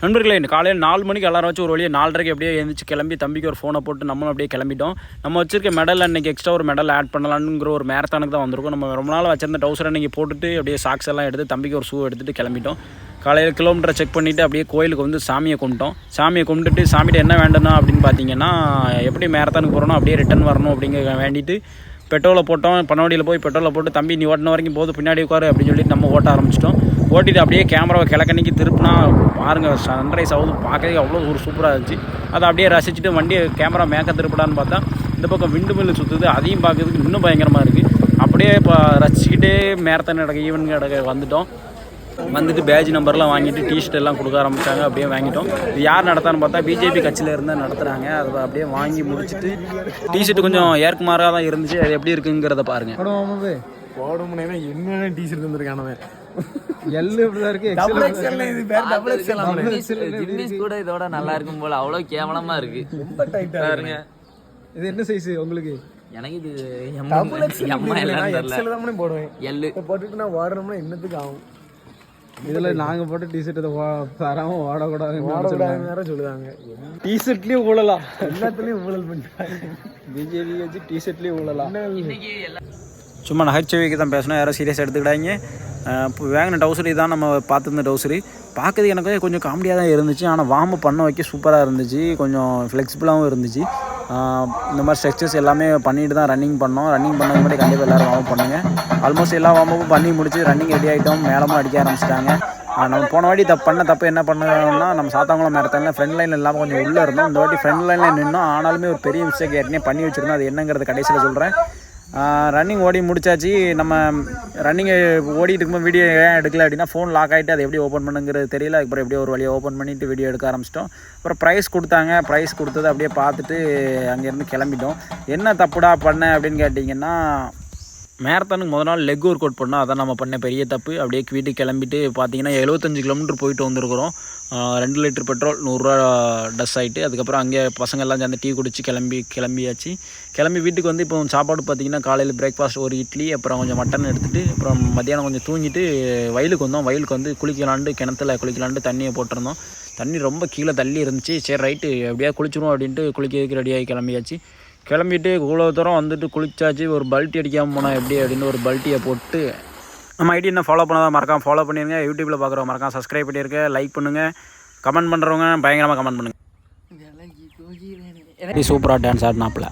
நண்பர்களே காலையில் 4 மணிக்கு எல்லாரும் வச்சு ஒரு வழியாக 4:30 அப்படியே எழுந்திரிச்சு கிளம்பி தம்பிக்கு ஒரு ஃபோனை போட்டு நம்மளும் அப்படியே கிளம்பிட்டோம். நம்ம வச்சிருக்க மெடல் அன்றைக்கி எக்ஸ்ட்ரா ஒரு மெடல் ஆட் பண்ணலாங்கிற ஒரு மேரத்தானுக்கு தான் வந்திருக்கும். நம்ம ரொம்ப நாள் வச்சிருந்த டவுசர் அன்றைக்கி போட்டுட்டு அப்படியே சாக்ஸ் எல்லாம் எடுத்து தம்பிக்கு ஒரு ஷூ எடுத்துகிட்டு கிளம்பிட்டோம். காலையில் கிலோமீட்டரை செக் பண்ணிவிட்டு அப்படியே கோயிலுக்கு வந்து சாமியை கும்பிட்டோம். சாமியை கும்பிட்டுட்டு சாமிகிட்ட என்ன வேண்டணும் அப்படின்னு பார்த்தீங்கன்னா, எப்படி மேரத்தானுக்கு போகிறோம் அப்படியே ரிட்டன் வரணும் அப்படிங்கிற வேண்டிட்டு பெட்ரோலை போட்டோம். பனவடியில் போய் பெட்ரோலை போட்டு தம்பி நீ ஓட்டின வரைக்கும் போது பின்னாடி உட்காரு அப்படின்னு சொல்லிட்டு நம்ம ஓட்ட ஆரம்பிச்சிட்டோம். ஓட்டிட்டு அப்படியே கேமராவை கிழக்கணிக்கு திருப்பினா பாருங்கள் சன்ரைஸ் ஆகுது. பார்க்கறதுக்கு அவ்வளோ ஒரு சூப்பராக இருந்துச்சு. அதை அப்படியே ரசிச்சுட்டு வண்டியை கேமரா மேக்க திருப்பிடான்னு பார்த்தா இந்த பக்கம் விண்டு மில்லு சுற்றுது. அதையும் பார்க்கறதுக்கு இன்னும் பயங்கரமாக இருக்குது. அப்படியே இப்போ ரசிச்சுக்கிட்டே மேரத்தான் நடக்க ஈவெண்ட் நடக்க வந்துட்டு பேட்ச் நம்பர்லாம் வாங்கிட்டு டிஷர்ட் எல்லாம் கொடுக்க ஆரம்பித்தாங்க. அப்படியே வாங்கிட்டோம். இது யார் நடத்தான்னு பார்த்தா பிஜேபி கட்சியில் இருந்தால் நடத்துகிறாங்க. அதை அப்படியே வாங்கி முடிச்சுட்டு டிஷர்ட் கொஞ்சம் ஏற்குமாறாக தான் இருந்துச்சு. அது எப்படி இருக்குங்கிறத பாருங்கள். போடமுன்னா என்ன டிஷர்ட் வந்துருக்கானவன் கூட இதோட நல்லா இருக்கும் போல. அவ்வளவு கேவலமா இருக்கு. ரொம்ப டைட்டா இருக்கு. இது என்ன சைஸ் உங்களுக்கு? எனக்கு இது போடுவேன். எல்லு போட்டுட்டு நான் ஓடணும்னா என்னத்துக்கு ஆகும்? இதுல நாங்க போட்ட டிஷர்ட் தராம ஓடக்கூடாது சொல்லுவாங்க. டிஷர்ட்லயும் ஊழலாம், எல்லாத்துலயும் ஊழல் பண்ணிட்டாங்க. பிஜேபி வச்சு டிஷர்ட்லயும் ஊழலாம். சும்மா நகைச்சுவைக்கு தான் பேசணும், யாரும் சீரியஸ் எடுத்துக்கிட்டாங்க. இப்போ வாங்கின டவுசரி தான் நம்ம பார்த்துருந்த டவுசரி. பார்க்கறதுக்கு எனக்கு கொஞ்சம் காமெடியாக தான் இருந்துச்சு. ஆனால் வார்ம் பண்ண வைக்க சூப்பராக இருந்துச்சு. கொஞ்சம் ஃப்ளெக்சிபிளாகவும் இருந்துச்சு. இந்த மாதிரி ஸ்ட்ரெச்சஸ் எல்லாமே பண்ணிட்டு தான் ரன்னிங் பண்ணோம். ரன்னிங் பண்ணது மாதிரி கண்டிப்பாக எல்லோரும் வார்ம் பண்ணுங்க. ஆல்மோஸ்ட் எல்லா வார்மப்பும் பண்ணி முடிச்சு ரன்னிங் ரெடி ஆகிட்டோம். மேலமும் அடிக்க ஆரம்பிச்சிட்டாங்க. நம்ம போன வாட்டி தப்பு என்ன பண்ணோம்னா, நம்ம சாத்தாங்குளம் மேரத்தானில் ஃப்ரண்ட் லைன் இல்லாமல் கொஞ்சம் உள்ளே இருந்தோம். இந்த வாட்டி ஃப்ரண்ட் லைனில் நின்னோம். ஆனாலுமே ஒரு பெரிய மிஸ்டேக் ஏற்கனவே பண்ணி வச்சுருந்தோம். அது என்னங்கிறது கடைசியில் சொல்கிறேன். ரன்னிங் ஓடி முடிச்சாச்சு. நம்ம ரன்னிங்கை ஓடிட்டு இருக்கும்போது வீடியோ ஏன் எடுக்கல அப்படின்னா, ஃபோன் லாக் ஆகிட்டு அதை எப்படி ஓப்பன் பண்ணுங்கிறது தெரியல. அதுக்கப்புறம் எப்படியோ ஒரு வழியை ஓப்பன் பண்ணிவிட்டு வீடியோ எடுக்க ஆரம்பிச்சிட்டோம். அப்புறம் ப்ரைஸ் கொடுத்தாங்க. ப்ரைஸ் கொடுத்தது அப்படியே பார்த்துட்டு அங்கேருந்து கிளம்பிட்டோம். என்ன தப்புடா பண்ணேன் அப்படின்னு கேட்டிங்கன்னா, மேரத்தானுக்கு முதல் நாள் லெக் ஒர்க் அவுட் பண்ணோம். அதான் நம்ம பண்ண பெரிய தப்பு. அப்படியே வீட்டுக்கு கிளம்பிட்டு பார்த்தீங்கன்னா 75 கிலோமீட்டர் போயிட்டு வந்திருக்கிறோம். 2 லிட்டர் பெட்ரோல் 100 ரூபா டஸ் ஆகிட்டு. அதுக்கப்புறம் அங்கே பசங்கள்லாம் சேர்ந்து டீ குடிச்சு கிளம்பியாச்சு. கிளம்பி வீட்டுக்கு வந்து இப்போ சாப்பாடு பார்த்திங்கன்னா, காலையில் பிரேக்ஃபாஸ்ட் ஒரு இட்லி, அப்புறம் கொஞ்சம் மட்டன் எடுத்துகிட்டு, அப்புறம் மத்தியானம் கொஞ்சம் தூங்கிட்டு வயலுக்கு வந்தோம். வயலுக்கு வந்து கிணத்துல குளிக்கலான்ட்டு தண்ணியை போட்டிருந்தோம். தண்ணி ரொம்ப கீழே தள்ளி இருந்துச்சு. சரி ரைட்டு எப்படியா குளிச்சிருவோம் அப்படின்ட்டு குளிக்கிறதுக்கு ரெடியாகி கிளம்பியாச்சு. கிளம்பிட்டு இவ்வளோ தூரம் வந்துட்டு குளிச்சாச்சு. ஒரு பல்ட்டி அடிக்காமல் போனால் எப்படி அப்படின்னு ஒரு பல்ட்டியை போட்டு நம்ம ஐடி என்ன ஃபாலோ பண்ணாதான் மறக்காம ஃபாலோ பண்ணிடுங்க. யூடியூப்பில் பார்க்குறவங்க மறக்காம சப்ஸ்கிரைப் பண்ணியிருக்க, லைக் பண்ணுங்கள், கமெண்ட் பண்ணுறவங்க பயங்கரமாக கமெண்ட் பண்ணுங்கள். சூப்பராக டான்ஸ் ஆடினாப்பில்.